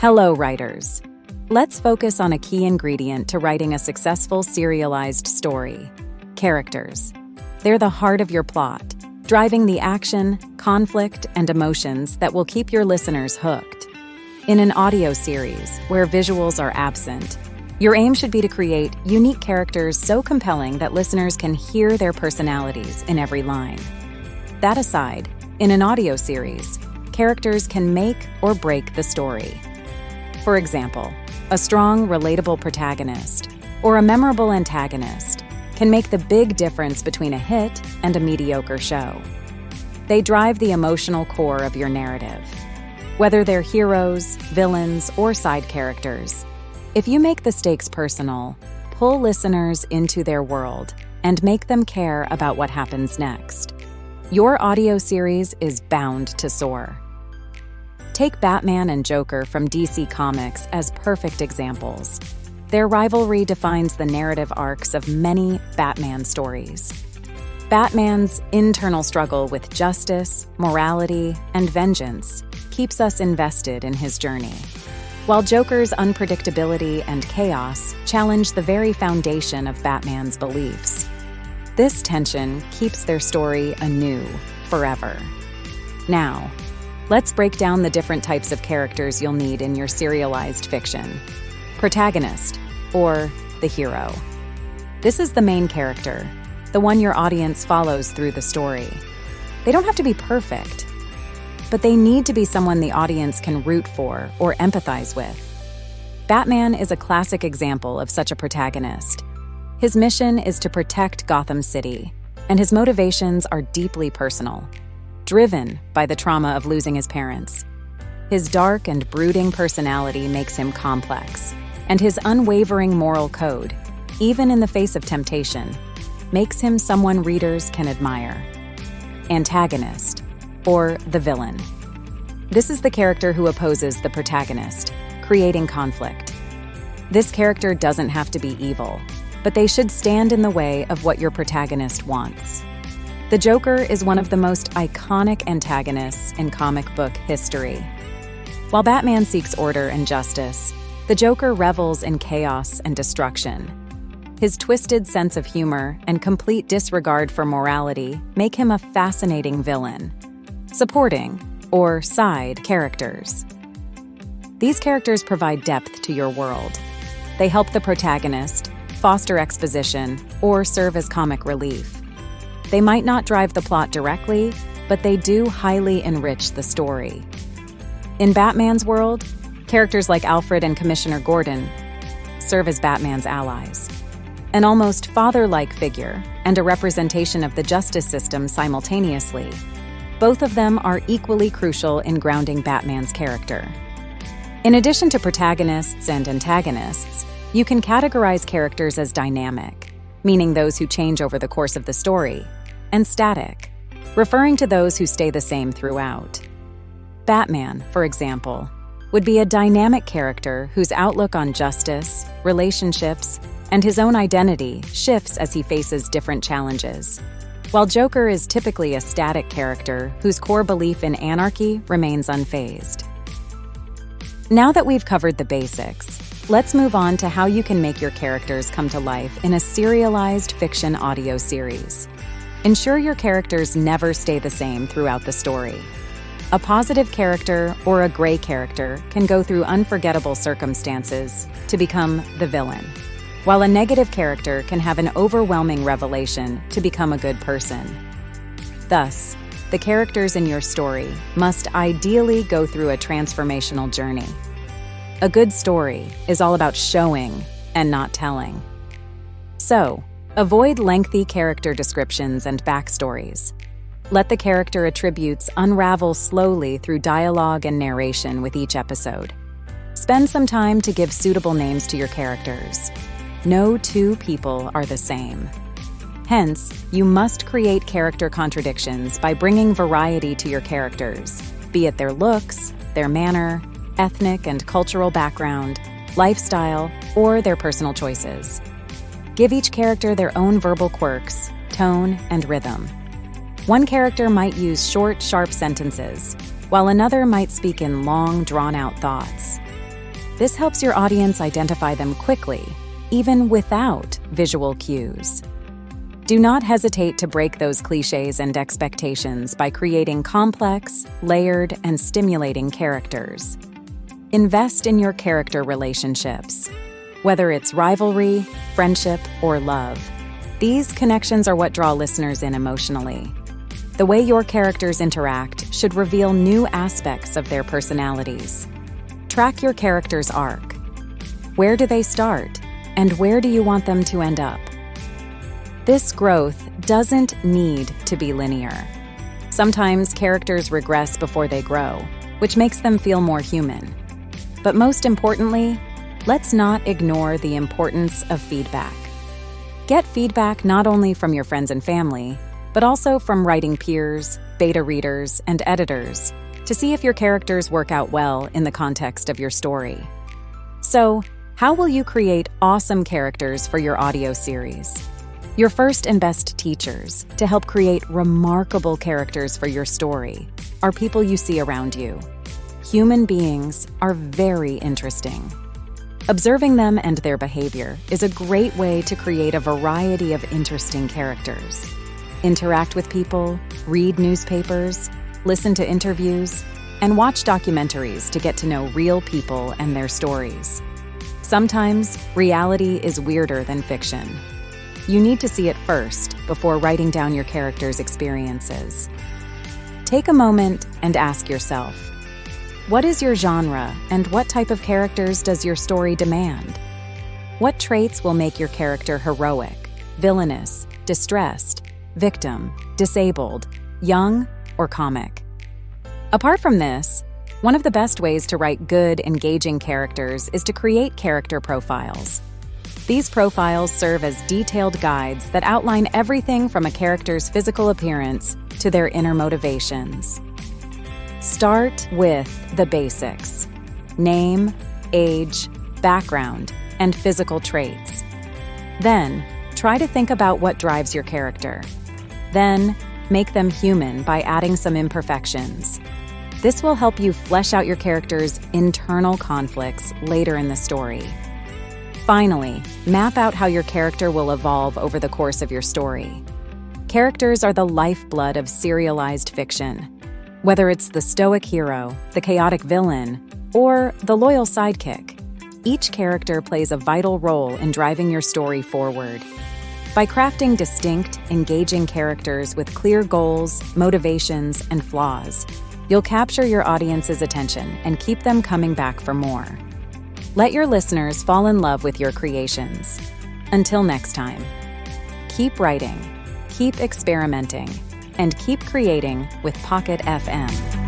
Hello, writers. Let's focus on a key ingredient to writing a successful serialized story: characters. They're the heart of your plot, driving the action, conflict, and emotions that will keep your listeners hooked. In an audio series, where visuals are absent, your aim should be to create unique characters so compelling that listeners can hear their personalities in every line. That aside, in an audio series, characters can make or break the story. For example, a strong, relatable protagonist or a memorable antagonist can make the big difference between a hit and a mediocre show. They drive the emotional core of your narrative. Whether they're heroes, villains, or side characters, if you make the stakes personal, pull listeners into their world, and make them care about what happens next, your audio series is bound to soar. Take Batman and Joker from DC Comics as perfect examples. Their rivalry defines the narrative arcs of many Batman stories. Batman's internal struggle with justice, morality, and vengeance keeps us invested in his journey, while Joker's unpredictability and chaos challenge the very foundation of Batman's beliefs. This tension keeps their story anew forever. Now, let's break down the different types of characters you'll need in your serialized fiction. Protagonist, or the hero. This is the main character, the one your audience follows through the story. They don't have to be perfect, but they need to be someone the audience can root for or empathize with. Batman is a classic example of such a protagonist. His mission is to protect Gotham City, and his motivations are deeply personal, driven by the trauma of losing his parents. His dark and brooding personality makes him complex, and his unwavering moral code, even in the face of temptation, makes him someone readers can admire. Antagonist, or the villain. This is the character who opposes the protagonist, creating conflict. This character doesn't have to be evil, but they should stand in the way of what your protagonist wants. The Joker is one of the most iconic antagonists in comic book history. While Batman seeks order and justice, the Joker revels in chaos and destruction. His twisted sense of humor and complete disregard for morality make him a fascinating villain. Supporting, or side, characters. These characters provide depth to your world. They help the protagonist, foster exposition, or serve as comic relief. They might not drive the plot directly, but they do highly enrich the story. In Batman's world, characters like Alfred and Commissioner Gordon serve as Batman's allies. An almost father-like figure and a representation of the justice system simultaneously, both of them are equally crucial in grounding Batman's character. In addition to protagonists and antagonists, you can categorize characters as dynamic, meaning those who change over the course of the story, and static, referring to those who stay the same throughout. Batman, for example, would be a dynamic character whose outlook on justice, relationships, and his own identity shifts as he faces different challenges, while Joker is typically a static character whose core belief in anarchy remains unfazed. Now that we've covered the basics, let's move on to how you can make your characters come to life in a serialized fiction audio series. Ensure your characters never stay the same throughout the story. A positive character or a gray character can go through unforgettable circumstances to become the villain, while a negative character can have an overwhelming revelation to become a good person. Thus, the characters in your story must ideally go through a transformational journey. A good story is all about showing and not telling. So, avoid lengthy character descriptions and backstories. Let the character attributes unravel slowly through dialogue and narration with each episode. Spend some time to give suitable names to your characters. No two people are the same. Hence, you must create character contradictions by bringing variety to your characters, be it their looks, their manner, ethnic and cultural background, lifestyle, or their personal choices. Give each character their own verbal quirks, tone, and rhythm. One character might use short, sharp sentences, while another might speak in long, drawn-out thoughts. This helps your audience identify them quickly, even without visual cues. Do not hesitate to break those cliches and expectations by creating complex, layered, and stimulating characters. Invest in your character relationships. Whether it's rivalry, friendship, or love, these connections are what draw listeners in emotionally. The way your characters interact should reveal new aspects of their personalities. Track your character's arc. Where do they start, and where do you want them to end up? This growth doesn't need to be linear. Sometimes characters regress before they grow, which makes them feel more human. But most importantly, let's not ignore the importance of feedback. Get feedback not only from your friends and family, but also from writing peers, beta readers, and editors to see if your characters work out well in the context of your story. So, how will you create awesome characters for your audio series? Your first and best teachers to help create remarkable characters for your story are people you see around you. Human beings are very interesting. Observing them and their behavior is a great way to create a variety of interesting characters. Interact with people, read newspapers, listen to interviews, and watch documentaries to get to know real people and their stories. Sometimes, reality is weirder than fiction. You need to see it first before writing down your character's experiences. Take a moment and ask yourself, what is your genre and what type of characters does your story demand? What traits will make your character heroic, villainous, distressed, victim, disabled, young, or comic? Apart from this, one of the best ways to write good, engaging characters is to create character profiles. These profiles serve as detailed guides that outline everything from a character's physical appearance to their inner motivations. Start with the basics: name, age, background, and physical traits. Then, try to think about what drives your character. Then, make them human by adding some imperfections. This will help you flesh out your character's internal conflicts later in the story. Finally, map out how your character will evolve over the course of your story. Characters are the lifeblood of serialized fiction. Whether it's the stoic hero, the chaotic villain, or the loyal sidekick, each character plays a vital role in driving your story forward. By crafting distinct, engaging characters with clear goals, motivations, and flaws, you'll capture your audience's attention and keep them coming back for more. Let your listeners fall in love with your creations. Until next time, keep writing, keep experimenting, and keep creating with Pocket FM.